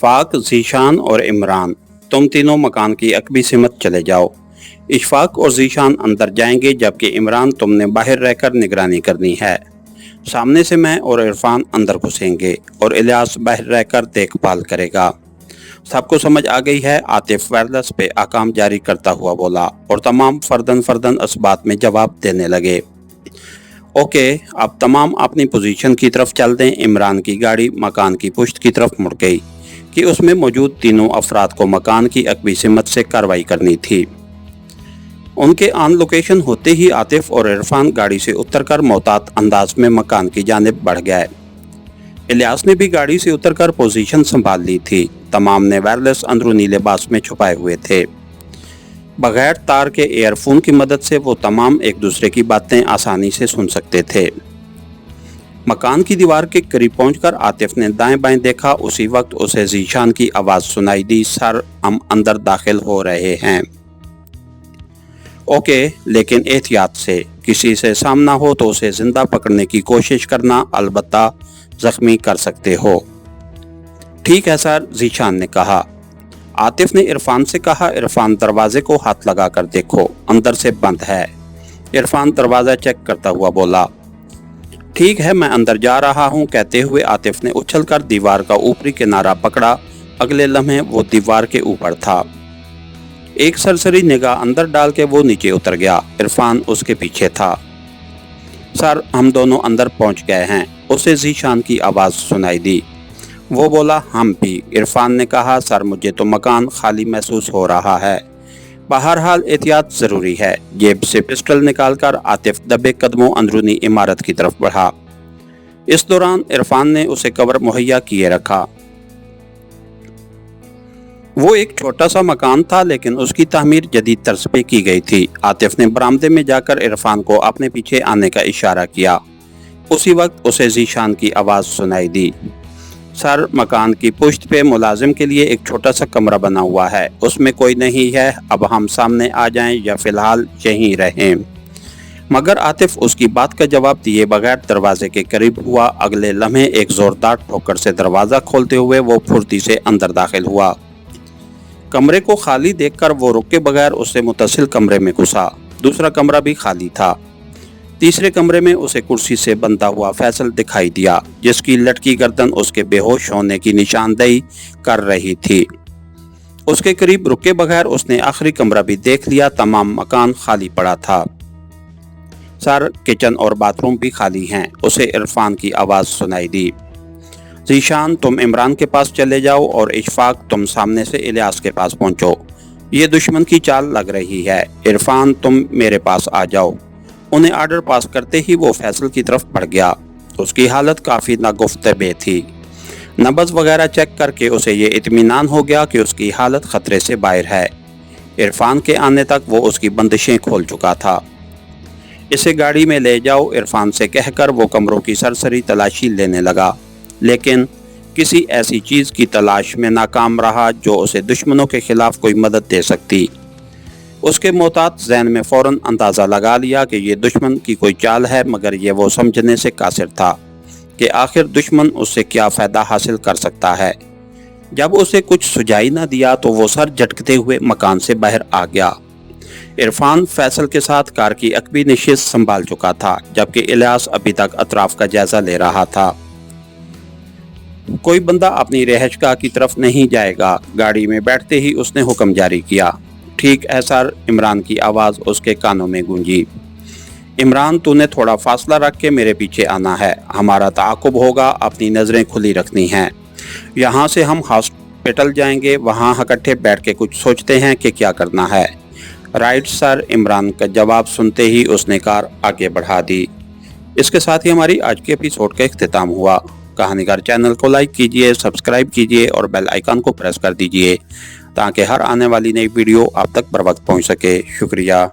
इशफाक, ज़ीशान और इमरान, तुम तीनों मकान की अकबी सिमत चले जाओ। इशफाक और ज़ीशान अंदर जाएंगे जबकि इमरान तुमने बाहर रहकर निगरानी करनी है। सामने से मैं और इरफान अंदर घुसेंगे और इलियास बाहर रहकर देखभाल करेगा। सबको समझ आ गई है? आतिफ वायरलेस पे अहकाम जारी करता हुआ बोला और तमाम फर्दन फर्दन इस बात में जवाब देने लगे। ओके, अब तमाम अपनी पोजीशन की तरफ चल दें। इमरान की गाड़ी मकान की पुश्त की तरफ मुड़ गई कि उसमें मौजूद तीनों अफराद को मकान की अकबी सिमत से कार्रवाई करनी थी। उनके ऑन लोकेशन होते ही आतिफ और इरफान गाड़ी से उतरकर मोहतात अंदाज में मकान की जानिब बढ़ गए। इलियास ने भी गाड़ी से उतरकर पोजीशन संभाल ली थी। तमाम ने वायरलेस अंदरूनी लिबास में छुपाए हुए थे। बगैर तार के एयरफोन की मदद से वो तमाम एक दूसरे की बातें आसानी से सुन सकते थे। मकान की दीवार के करीब पहुंचकर आतिफ ने दाएं बाएं देखा। उसी वक्त उसे ज़ीशान की आवाज़ सुनाई दी, सर हम अंदर दाखिल हो रहे हैं। ओके, लेकिन एहतियात से, किसी से सामना हो तो उसे जिंदा पकड़ने की कोशिश करना, अलबत्ता जख्मी कर सकते हो। ठीक है सर, ज़ीशान ने कहा। आतिफ ने इरफान से कहा। इरफान, दरवाजे को हाथ लगा कर देखो, अंदर से बंद है। इरफान दरवाज़ा चेक करता हुआ बोला। ठीक है, मैं अंदर जा रहा हूं। कहते हुए आतिफ ने उछलकर दीवार का ऊपरी किनारा पकड़ा। अगले लम्हे वो दीवार के ऊपर था। एक सरसरी निगाह अंदर डाल के वो नीचे उतर गया। इरफान उसके पीछे था। सर, हम दोनों अंदर पहुंच गए हैं, उसे ज़ीशान की आवाज़ सुनाई दी। वो बोला, हम भी। इरफान ने कहा, सर मुझे तो मकान खाली महसूस हो रहा है। बहरहाल एहतियात ज़रूरी है। जेब से पिस्टल निकालकर आतिफ दबे कदमों अंदरूनी इमारत की तरफ बढ़ा। इस दौरान इरफान ने उसे कवर मुहैया किए रखा। वो एक छोटा सा मकान था, लेकिन उसकी तामीर जदीद तर्ज पे की गई थी। आतिफ ने बरामदे में जाकर इरफान को अपने पीछे आने का इशारा किया। उसी वक्त उसे ज़ीशान की आवाज़ सुनाई दी। सर, मकान की पुश्त पे मुलाजिम के लिए एक छोटा सा कमरा बना हुआ है, उसमें कोई नहीं है। अब हम सामने आ जाएं या फिलहाल यहीं रहें? मगर आतिफ उसकी बात का जवाब दिए बगैर दरवाजे के करीब हुआ। अगले लम्हे एक जोरदार ठोकर से दरवाज़ा खोलते हुए वो फुर्ती से अंदर दाखिल हुआ। कमरे को खाली देखकर वो रुके बगैर उससे मुतसिल कमरे में घुसा। दूसरा कमरा भी खाली था। तीसरे कमरे में उसे कुर्सी से बंधा हुआ फैसल दिखाई दिया, जिसकी लटकी गर्दन उसके बेहोश होने की निशानदेही कर रही थी। उसके करीब रुके बगैर उसने आखिरी कमरा भी देख लिया। तमाम मकान खाली पड़ा था। सर, किचन और बाथरूम भी खाली हैं, उसे इरफान की आवाज़ सुनाई दी। ज़ीशान, तुम इमरान के पास चले जाओ और इशफाक, तुम सामने से इलियास के पास पहुंचो। ये दुश्मन की चाल लग रही है। इरफान, तुम मेरे पास आ जाओ। उन्हें आर्डर पास करते ही वो फैसल की तरफ बढ़ गया। उसकी हालत काफ़ी नागुफ्तबे थी। नब्ज़ वगैरह चेक करके उसे ये इत्मीनान हो गया कि उसकी हालत ख़तरे से बाहर है। इरफान के आने तक वो उसकी बंदिशें खोल चुका था। इसे गाड़ी में ले जाओ, इरफान से कहकर वो कमरों की सरसरी तलाशी लेने लगा, लेकिन किसी ऐसी चीज़ की तलाश में नाकाम रहा जो उसे दुश्मनों के खिलाफ कोई मदद दे सकती। उसके मोहतात ज़हन में फ़ौरन अंदाज़ा लगा लिया कि ये दुश्मन की कोई चाल है, मगर ये वो समझने से कासिर था कि आखिर दुश्मन उससे क्या फ़ायदा हासिल कर सकता है। जब उसे कुछ सुझाई न दिया तो वो सर झटकते हुए मकान से बाहर आ गया। इरफान फैसल के साथ कार की अकबी नशिस्त संभाल चुका था, जबकि इलियास अभी तक अतराफ का जायजा ले रहा था। कोई बंदा अपनी रिहाइशगाह की तरफ नहीं जाएगा। गाड़ी में बैठते ही उसने हुक्म जारी किया। ठीक है सर, इमरान की आवाज़ उसके कानों में गूंजी। इमरान, तूने थोड़ा फासला रख के मेरे पीछे आना है। हमारा ताक़ुब होगा, अपनी नज़रें खुली रखनी हैं। यहाँ से हम हॉस्पिटल जाएंगे, वहाँ इकट्ठे बैठ के कुछ सोचते हैं कि क्या करना है। राइट सर, इमरान का जवाब सुनते ही उसने कार आगे बढ़ा दी। इसके साथ ही हमारी आज के एपिसोड का इख्तिताम हुआ। कहानीकार चैनल को लाइक कीजिए, सब्सक्राइब कीजिए और बेल आइकन को प्रेस कर दीजिए ताकि हर आने वाली नई वीडियो आप तक बर वक्त पहुँच सके। शुक्रिया।